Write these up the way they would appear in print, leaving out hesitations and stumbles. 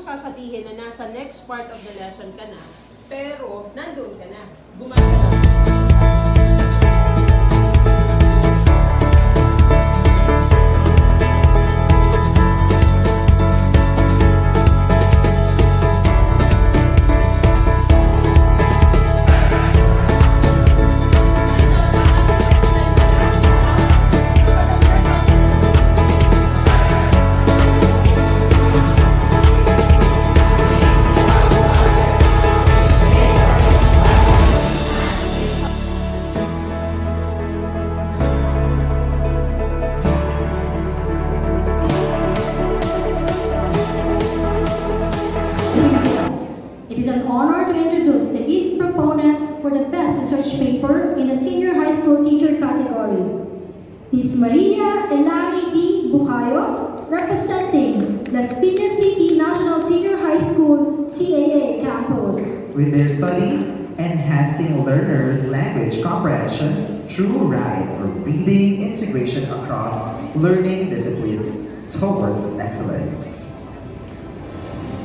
sasabihin na nasa next part of the lesson ka na, pero nandoon ka na. Gumagalaw. It is an honor to introduce the lead proponent for the best research paper in the senior high school teacher category. Ms. Maria Elani D. Buhayo, representing Las Piñas City National Senior High School CAA campus. With their study, enhancing learners' language comprehension through write or reading integration across learning disciplines towards excellence.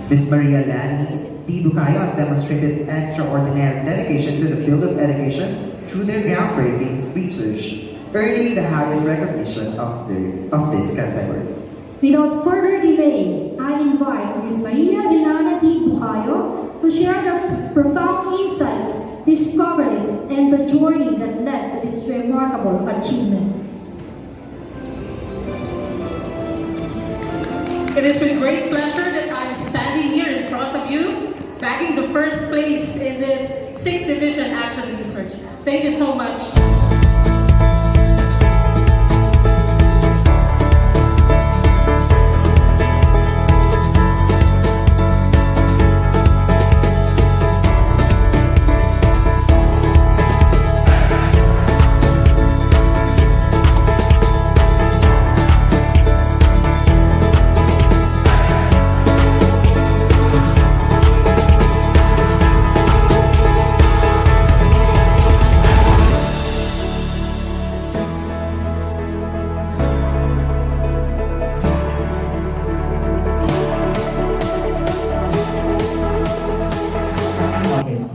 Ms. Maria Lani D. Bukayo has demonstrated extraordinary dedication to the field of education through their groundbreaking research, earning the highest recognition of this category. Without further delay, I invite Ms. Maria Elana D. Buhayo to share the profound insights, discoveries, and the journey that led to this remarkable achievement. It is with great pleasure that I'm standing here in front of you, bagging the first place in this 6th Division Action Research. Thank you so much.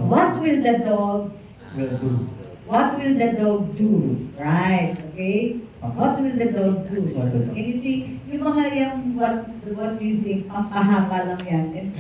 What will the dog do? What will the dog do? Right, okay? What will the dog do? Can you see, yung mga yung what do you think, ang ahanga lang yan.